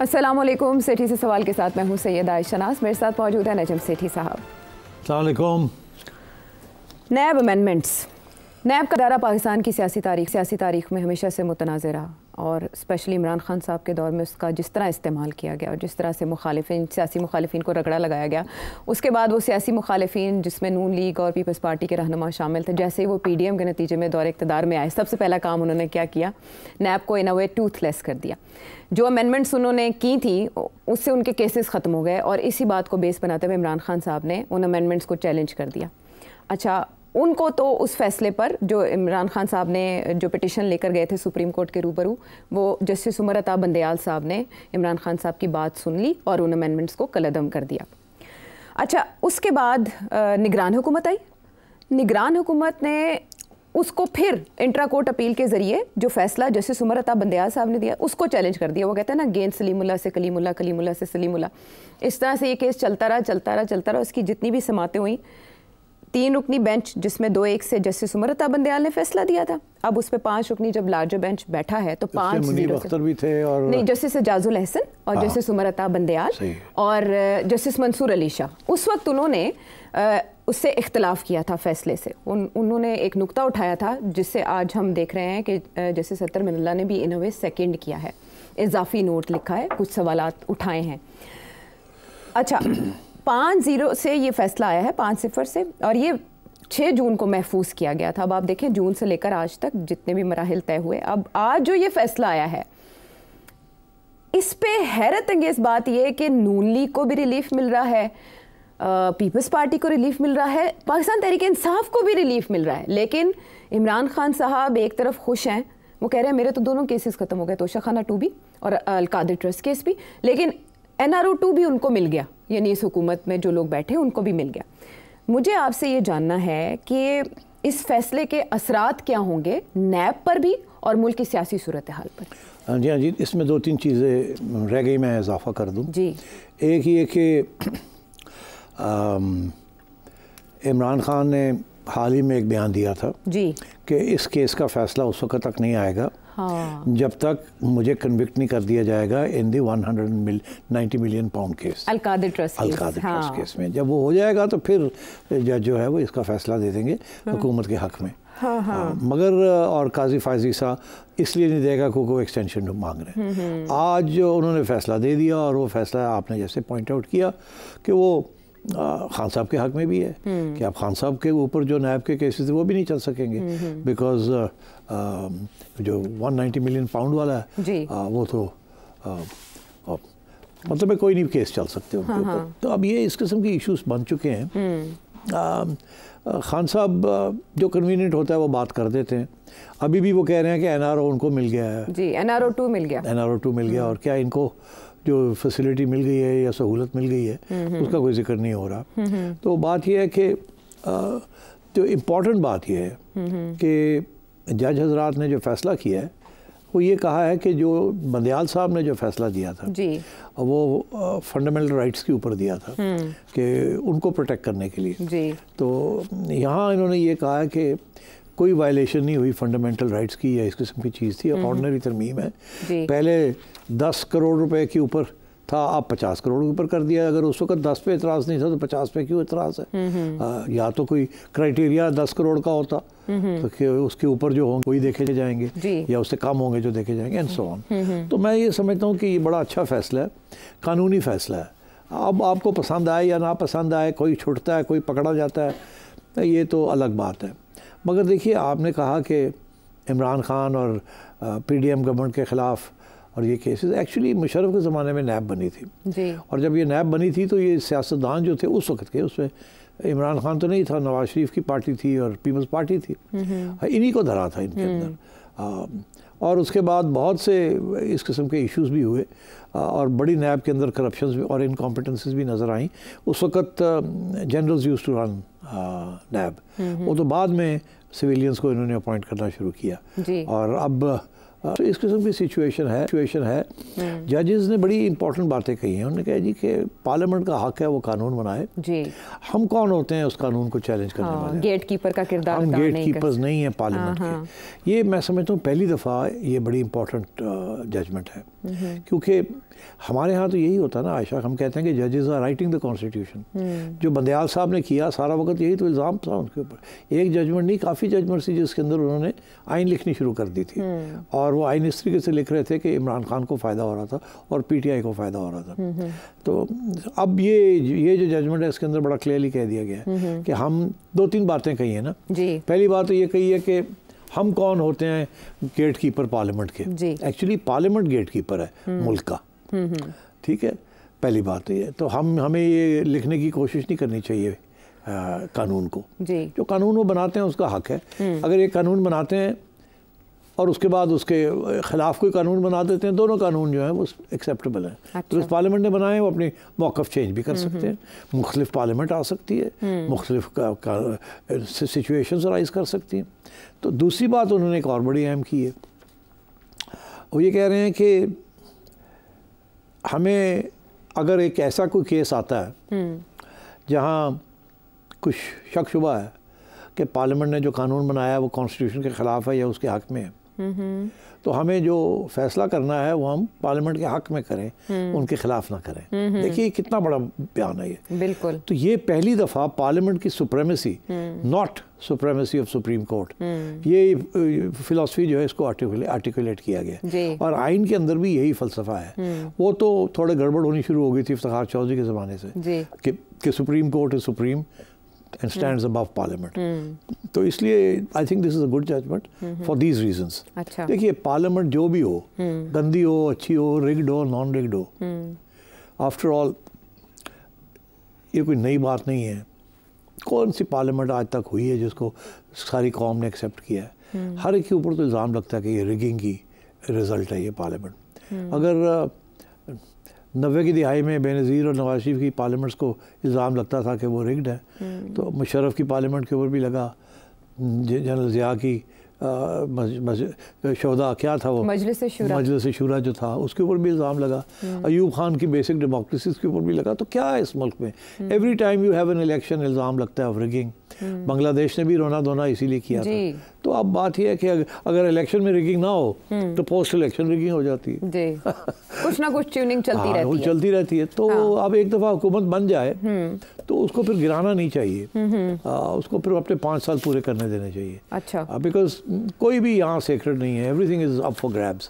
अस्सलाम वालेकुम। सेठी से सवाल के साथ मैं हूँ सैयद आयशा नाज। मेरे साथ मौजूद है नजम सेठी साहब। अस्सलाम वालेकुम। नैब अमेंडमेंट्स, नैब का दायरा पाकिस्तान की सियासी तारीख में हमेशा से मुतनाज़ रहा और स्पेशली इमरान खान साहब के दौर में उसका जिस तरह इस्तेमाल किया गया और जिस तरह से सियासी मुखालिफिन को रगड़ा लगाया गया, उसके बाद वो सियासी मुखालिफिन जिसमें नून लीग और पीपल्स पार्टी के रहनुमा शामिल थे, जैसे ही वो PDM के नतीजे में दौर इक़्तिदार में आए, सबसे पहला काम उन्होंने क्या किया, नैब को इन अ वे टूथलेस कर दिया। जो अमेंडमेंट्स उन्होंने की थी उससे उनके केसेस ख़त्म हो गए और इसी बात को बेस बनाते हुए इमरान खान साहब ने उन अमेंडमेंट्स को चैलेंज कर दिया। अच्छा, उनको तो उस फैसले पर जो इमरान खान साहब ने जो पिटिशन लेकर गए थे सुप्रीम कोर्ट के रूबरू, वो जस्टिस उमर अता बंदयाल साहब ने इमरान खान साहब की बात सुन ली और उन अमेंडमेंट्स को कलअदम कर दिया। अच्छा, उसके बाद निगरान हुकूमत आई। निगरान हुकूमत ने उसको फिर इंट्रा कोर्ट अपील के ज़रिए जो फैसला जस्टिस उमर अता बंदयाल साहब ने दिया उसको चैलेंज कर दिया। वो कहते हैं ना, गेंद सलीमुल्लाह से कलीमुल्लाह, कलीमुल्लाह से सलीमुल्लाह। इस तरह से ये केस चलता रहा। उसकी जितनी भी समातें हुई, 3 रुकनी बेंच जिसमें 2-1 से जस्टिस उमर अता बंदयाल ने फैसला दिया था। अब उस पर 5 रुकनी जब लार्जर बेंच बैठा है तो 5-0 भी थे और नहीं, जस्टिस एजाजुल अहसन और जस्टिस उमर अता बंदयाल और जस्टिस मंसूर अली शाह, उस वक्त उन्होंने उससे इख्तलाफ किया था फैसले से। उन्होंने एक नुक्ता उठाया था जिससे आज हम देख रहे हैं कि जस्टिस अतर मिनल्ला ने भी इन अ वे सेकेंड किया है, इजाफी नोट लिखा है, कुछ सवालात उठाए हैं। अच्छा, 5-0 से ये फैसला आया है, 5-0 से, और ये 6 जून को महफूज किया गया था। अब आप देखें, जून से लेकर आज तक जितने भी मराहिल तय हुए, अब आज जो ये फैसला आया है, इस पे हैरत अंगेज बात यह है कि नून लीग को भी रिलीफ मिल रहा है, पीपल्स पार्टी को रिलीफ मिल रहा है, पाकिस्तान तहरीक इंसाफ को भी रिलीफ मिल रहा है। लेकिन इमरान खान साहब एक तरफ खुश हैं, वो कह रहे हैं मेरे तो दोनों केसेस ख़त्म हो गए, तोशाखाना 2 भी और अलकादिर ट्रस्ट केस भी, लेकिन NRO 2 भी उनको मिल गया, यानी इस हुकूमत में जो लोग बैठे उनको भी मिल गया। मुझे आपसे ये जानना है कि इस फैसले के असरात क्या होंगे नैब पर भी और मुल्क की सियासी सूरत हाल पर। हाँ जी, इसमें 2-3 चीज़ें रह गई, मैं इजाफा कर दूँ जी। एक ये कि इमरान खान ने हाल ही में एक बयान दिया था जी कि इस केस का फैसला उस वक्त तक नहीं आएगा जब तक मुझे कन्विक्ट नहीं कर दिया जाएगा इन दी 190 million pound case, Al-Qadir trust case में। जब वो हो जाएगा तो फिर जज जो है वो इसका फैसला दे देंगे हुकूमत के हक़ में। मगर और काजी फायजी सा इसलिए नहीं देगा क्योंकि वो एक्सटेंशन मांग रहे हैं। आज जो उन्होंने फ़ैसला दे दिया और वो फ़ैसला आपने जैसे पॉइंट आउट किया कि वो खान साहब के हक़ में भी है कि आप खान साहब के ऊपर जो नैब के केसेस थे वो भी नहीं चल सकेंगे, बिकॉज जो 190 मिलियन पाउंड वाला है वो तो मतलब है कोई नहीं केस चल सकते उनके ऊपर। तो अब ये इस किस्म के इश्यूज बन चुके हैं। खान साहब जो कन्वीनियंट होता है वो बात कर देते हैं। अभी भी वो कह रहे हैं कि NRO उनको मिल गया है जी, NRO 2 मिल गया और क्या इनको जो फैसिलिटी मिल गई है या सहूलत मिल गई है उसका कोई जिक्र नहीं हो रहा। तो बात यह है कि जो इम्पोर्टेंट बात यह है कि जज हजरात ने जो फ़ैसला किया है वो ये कहा है कि जो बंदयाल साहब ने जो फ़ैसला दिया था जी, वो फंडामेंटल राइट्स के ऊपर दिया था कि उनको प्रोटेक्ट करने के लिए जी। तो यहाँ इन्होंने ये कहा है कि कोई वायलेशन नहीं हुई फंडामेंटल राइट्स की या इस किस्म की चीज़ थी, ऑर्डिनरी तरमीम है। पहले 10 करोड़ रुपए के ऊपर था, आप 50 करोड़ के ऊपर कर दिया। अगर उस वक्त 10 पे एतराज़ नहीं था तो 50 पे क्यों एतराज़ है? या तो कोई क्राइटेरिया 10 करोड़ का होता तो उसके ऊपर जो होंगे वही देखे जाएंगे या उससे कम होंगे जो देखे जाएंगे एंड सो ऑन। तो मैं ये समझता हूँ कि ये बड़ा अच्छा फ़ैसला है, कानूनी फ़ैसला है। अब आपको पसंद आए या ना पसंद आए, कोई छुटता है कोई पकड़ा जाता है, ये तो अलग बात है। मगर देखिए, आपने कहा कि इमरान खान और PDM गवर्नमेंट के ख़िलाफ़ और ये केसेस, एक्चुअली मुशर्रफ के ज़माने में नैब बनी थी जी। और जब ये नैब बनी थी तो ये सियासतदान जो थे उस वक्त के, उसमें इमरान खान तो नहीं था, नवाज शरीफ की पार्टी थी और पीपल्स पार्टी थी, इन्हीं को धरा था इनके अंदर। और उसके बाद बहुत से इस किस्म के इश्यूज़ भी हुए और बड़ी नैब के अंदर करप्शंस भी और इनकॉम्पिटेंसीज भी नज़र आई। उस वक्त जनरल्स यूज्ड टू रन नैब, वो तो बाद में सिविलियंस को इन्होंने अपॉइंट करना शुरू किया। और अब तो इस किस्म की सिचुएशन है। जजेस ने बड़ी इंपॉर्टेंट बातें कही हैं। उन्होंने कहा जी कि पार्लियामेंट का हक है वो कानून बनाए जी। हम कौन होते हैं उस कानून को चैलेंज करने वाले? गेट कीपर का किरदार हम गेट कीपर्स नहीं है पार्लियामेंट के। ये मैं समझता हूँ पहली दफ़ा ये बड़ी इंपॉर्टेंट जजमेंट है, क्योंकि हमारे यहाँ तो यही होता है ना आयशा, हम कहते हैं कि जजेस आर राइटिंग द कॉन्स्टिट्यूशन। जो बंदयाल साहब ने किया सारा वक्त यही तो इल्ज़ाम था उनके ऊपर। एक जजमेंट नहीं, काफ़ी जजमेंट थी जिसके अंदर उन्होंने आइन लिखनी शुरू कर दी थी, और वो आइन इस तरीके से लिख रहे थे कि इमरान खान को फ़ायदा हो रहा था और PTI को फ़ायदा हो रहा था। तो अब ये जो जजमेंट है इसके अंदर बड़ा क्लियरली कह दिया गया है कि हम 2-3 बातें कही है ना। पहली बात तो ये कही है कि हम कौन होते हैं गेट कीपर पार्लियामेंट के। एक्चुअली पार्लियामेंट गेट कीपर है मुल्क का, ठीक है, पहली बात तो ये। तो हमें ये लिखने की कोशिश नहीं करनी चाहिए कानून को। जो कानून वो बनाते हैं उसका हक है। अगर ये कानून बनाते हैं और उसके बाद उसके ख़िलाफ़ कोई कानून बना देते हैं, दोनों कानून जो हैं वो एक्सेप्टेबल हैं। अच्छा। तो इस पार्लियामेंट ने बनाए वो अपनी मौक़िफ़ चेंज भी कर सकते हैं, मुख्तलिफ पार्लियामेंट आ सकती है, मुख्तलिफ सिचुएशंस राइज कर सकती हैं। तो दूसरी बात उन्होंने एक और बड़ी अहम की है, वो ये कह रहे हैं कि हमें अगर एक ऐसा कोई केस आता है जहाँ कुछ शक शुबा है कि पार्लियामेंट ने जो कानून बनाया है वो कॉन्स्टिट्यूशन के ख़िलाफ़ है या उसके हक़ में है, तो हमें जो फैसला करना है वो हम पार्लियामेंट के हक़ में करें, उनके ख़िलाफ़ ना करें। देखिए कितना बड़ा बयान है ये। बिल्कुल। तो ये पहली दफ़ा पार्लियामेंट की supremacy, not supremacy of supreme court, ये फ़िलासफ़ी जो है इसको आर्टिकुलेट किया गया, और आइन के अंदर भी यही फ़लसफ़ा है। वो तो थोड़े गड़बड़ होनी शुरू हो गई थी इफ्तिखार चौधरी के ज़माने से कि supreme court is supreme and stands above parliament. तो इसलिए I think this is a good judgment for these reasons. अच्छा। देखिए पार्लियामेंट जो भी हो, गंदी हो, अच्छी हो, रिग्ड हो, नॉन रिग्ड हो, आफ्टर ऑल ये कोई नई बात नहीं है। कौन सी पार्लियामेंट आज तक हुई है जिसको सारी कौम ने एक्सेप्ट किया है? हर एक के ऊपर तो इल्ज़ाम लगता है कि ये रिगिंग की रिज़ल्ट है ये पार्लियामेंट। अगर 90 की दिहाई में बेनज़ीर और नवाज शरीफ की पार्लियामेंट्स को इल्ज़ाम लगता था कि वो रिग्ड है, तो मुशर्रफ की पार्लियामेंट के ऊपर भी लगा, जनरल ज़िया की शोदा क्या था वो मजलिस शूरा जो था उसके ऊपर भी इल्ज़ाम लगा, अयूब खान की बेसिक डेमोक्रेसी के ऊपर भी लगा। तो क्या है इस मुल्क में, every time you have an election इल्ज़ाम लगता है ऑफ रिगिंग। बांग्लादेश ने भी रोना धोना इसीलिए किया था। तो अब बात यह है कि अगर इलेक्शन में रिगिंग ना हो तो पोस्ट इलेक्शन रिगिंग हो जाती है। कुछ ना कुछ ट्यूनिंग चलती रहती है। तो अब एक दफ़ा हुकूमत बन जाए तो उसको फिर गिराना नहीं चाहिए, उसको फिर अपने 5 साल पूरे करने देने चाहिए। अच्छा। बिकॉज कोई भी यहाँ सेक्रेट नहीं है, everything is up for grabs.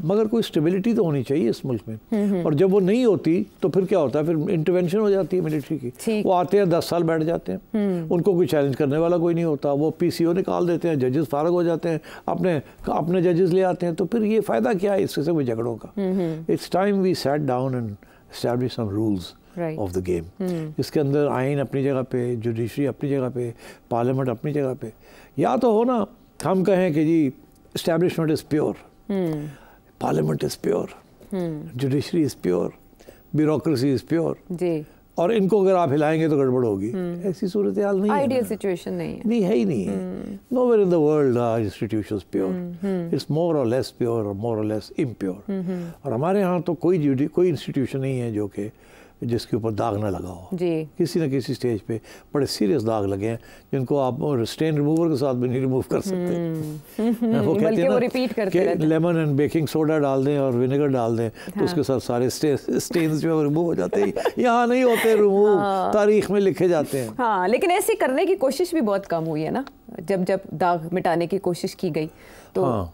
मगर कोई स्टेबिलिटी तो होनी चाहिए इस मुल्क में, और जब वो नहीं होती तो फिर क्या होता है, फिर इंटरवेंशन हो जाती है मिलिट्री की। वो आते हैं 10 साल बैठ जाते हैं, उनको कोई चैलेंज करने वाला कोई नहीं होता, वो PCO निकाल देते हैं, जजेस फारग हो जाते हैं, अपने जजेस ले आते हैं। तो फिर ये फ़ायदा क्या है इससे कोई झगड़ों का? It's time we sat down and establish some rules of the game. इसके अंदर आइन अपनी जगह पे, जुडिशरी अपनी जगह पे, पार्लियामेंट अपनी जगह पे। या तो हो ना हम कहें कि जी establishment is pure, parliament is pure, judiciary is pure, bureaucracy is pure, और इनको अगर आप हिलाएंगे तो गड़बड़ होगी। ऐसी सूरत हाल नहीं है, आइडियल सिचुएशन नहीं है ही नहीं है। Nowhere in the world are institutions pure, it's more or less pure और मोर और लेस इम्प्योर। और हमारे यहाँ तो कोई इंस्टीट्यूशन नहीं है जो कि जिसके ऊपर दाग ना लगा हो। किसी न किसी स्टेज पे बड़े सीरियस दाग लगे हैं जिनको आप स्टेन रिमूवर के साथ भी नहीं रिमूव कर सकते। वो कहते हैं ना कि लेमन एंड बेकिंग सोडा डाल दें और विनेगर डाल दें तो उसके साथ सारे स्टेन्स जो है रिमूव हो जाते हैं। यहाँ नहीं होते रिमूव, तारीख में लिखे जाते हैं। हाँ, लेकिन ऐसे करने की कोशिश भी बहुत कम हुई है ना। जब दाग मिटाने की कोशिश की गई तो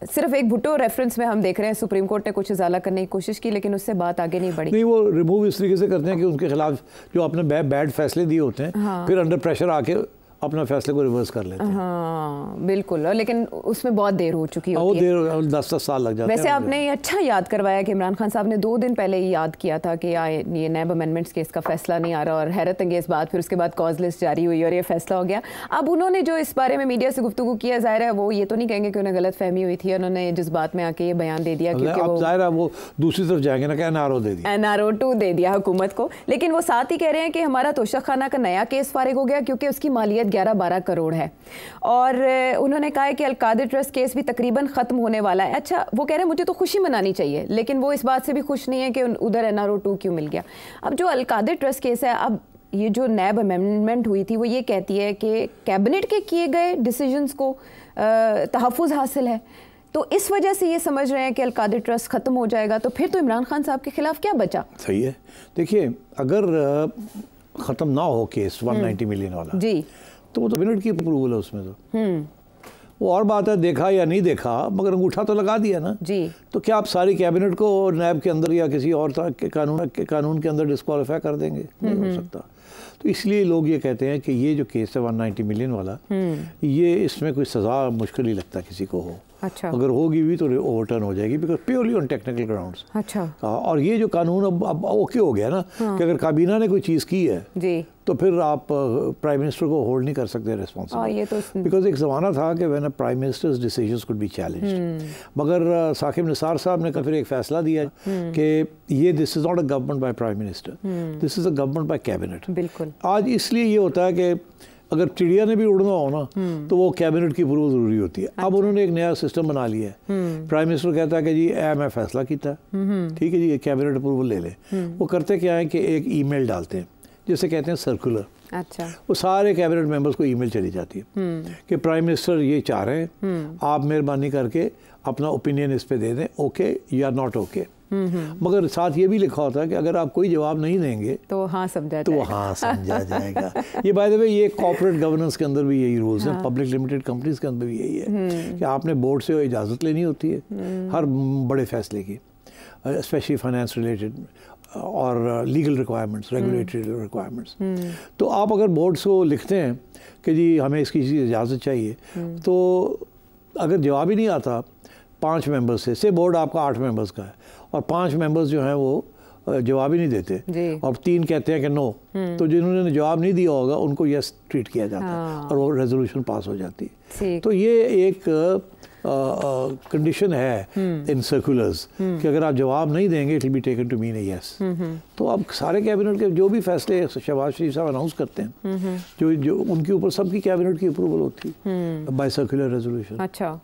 सिर्फ एक भुट्टो रेफरेंस में हम देख रहे हैं सुप्रीम कोर्ट ने कुछ इजाला करने की कोशिश की, लेकिन उससे बात आगे नहीं बढ़ी। नहीं, वो रिमूव इस तरीके से करते हैं कि उनके खिलाफ जो आपने बैड फैसले दिए होते हैं, फिर अंडर प्रेशर आके अपना फैसले को रिवर्स कर लेते हैं। हाँ बिल्कुल, लेकिन उसमें बहुत देर हो चुकी होती है। 10 साल लग जाते हैं। वैसे आपने ये अच्छा याद करवाया कि इमरान खान साहब ने 2 दिन पहले ही याद किया था कि ये नैब अमेंडमेंट्स केस का फैसला नहीं आ रहा, और हैरत अंगेज बात, फिर उसके बाद कॉज लिस्ट जारी हुई और ये फैसला हो गया। अब उन्होंने जो इस बारे में मीडिया से गुफ्तगू किया, जाहिर है वो ये तो नहीं कहेंगे कि उन्हें गलत फहमी हुई थी, उन्होंने जिस बात में आके ये बयान दे दिया क्योंकि वो दूसरी तरफ जाएंगे ना, NRO दे दिया, NRO 2 दे दिया हुकूमत को। लेकिन वो साथ ही कह रहे हैं कि हमारा तोशक खाना का नया केस फारिग हो गया क्योंकि उसकी मालियत 11-12 करोड़ है, और उन्होंने कहा है कि अलकादिर ट्रस्ट केस भी तकरीबन ख़त्म होने वाला है। अच्छा, वो कह रहे हैं मुझे तो खुशी मनानी चाहिए, लेकिन वो इस बात से भी खुश नहीं है कि उधर NRO 2 क्यों मिल गया। अब जो अलकादिर ट्रस्ट केस है, अब ये जो नैब अमेंडमेंट हुई थी वो ये कहती है कि कैबिनेट के किए गए डिसीजंस को तहफ़्फ़ुज़ हासिल है, तो इस वजह से ये समझ रहे हैं कि अल-कादिर ट्रस्ट ख़त्म हो जाएगा, तो फिर तो इमरान खान साहब के खिलाफ क्या बचा? सही है। देखिए, अगर ख़त्म ना हो केस 190 मिलियन वाला जी, तो वो तो कैबिनेट की अप्रूवल है उसमें। तो वो और बात है देखा या नहीं देखा, मगर अंगूठा तो लगा दिया ना जी। तो क्या आप सारी कैबिनेट को नैब के अंदर या किसी और के कानून के अंदर डिस्क्वालीफाई कर देंगे? नहीं हो सकता। तो इसलिए लोग ये कहते हैं कि ये जो केस है 190 मिलियन वाला, ये इसमें कोई सज़ा मुश्किल ही लगता किसी को हो। अच्छा। अगर होगी भी तो ओवरटर्न हो जाएगी, because purely on technical grounds. अच्छा। और ये जो कानून अब ओके हो गया ना कि अगर काबीना ने कोई चीज़ की है जी, तो फिर आप प्राइम मिनिस्टर को होल्ड नहीं कर सकते रिस्पॉन्सिबल। ये तो बिकॉज एक ज़माना था कि when prime ministers decisions could be challenged, मगर साकिब निसार साहब ने फिर एक फैसला दिया कि ये this is not a government by prime minister, this is a government by cabinet. बिल्कुल। आज इसलिए ये होता है कि अगर चिड़िया ने भी उड़ना हो ना तो वो कैबिनेट की अप्रूवल ज़रूरी होती है। अब उन्होंने एक नया सिस्टम बना लिया है। प्राइम मिनिस्टर कहता है कि जी मैं फैसला किया, ठीक है जी, कैबिनेट अप्रूवल ले लें। वो करते क्या है कि एक ईमेल डालते हैं जिसे कहते हैं सर्कुलर। अच्छा। वो सारे कैबिनेट मेंबर्स को ईमेल चली जाती है कि प्राइम मिनिस्टर ये चाह रहे हैं, आप मेहरबानी करके अपना ओपिनियन इस पे दे दें, ओके या नॉट ओके। मगर साथ ये भी लिखा होता है कि अगर आप कोई जवाब नहीं देंगे तो हाँ समझा तो हाँ समझा जाएगा। ये बाय द वे ये कॉर्पोरेट गवर्नेंस के अंदर भी यही रूल्स हैं, पब्लिक लिमिटेड कंपनीज के अंदर भी यही है कि आपने बोर्ड से इजाज़त लेनी होती है हर बड़े फैसले की, स्पेशली फाइनेंस रिलेटेड और लीगल रिक्वायरमेंट्स, रेगुलेटरी रिक्वायरमेंट्स। तो आप अगर बोर्ड को लिखते हैं कि जी हमें इसकी इजाज़त चाहिए, तो अगर जवाब ही नहीं आता 5 मेंबर्स से बोर्ड आपका 8 मेंबर्स का है और 5 मेंबर्स जो हैं वो जवाब ही नहीं देते और 3 कहते हैं कि नो, तो जिन्होंने जवाब नहीं दिया होगा उनको यस ट्रीट किया जाता है और वो रेजोल्यूशन पास हो जाती है। तो ये एक कंडीशन है इन सर्कुलर्स कि अगर आप जवाब नहीं देंगे it will be taken to mean yes. तो अब सारे कैबिनेट के जो भी फैसले शहबाज शरीफ साहब अनाउंस करते हैं जो उनके ऊपर सबकी कैबिनेट की अप्रूवल होती है बाय सर्कुलर रेजोल्यूशन। अच्छा।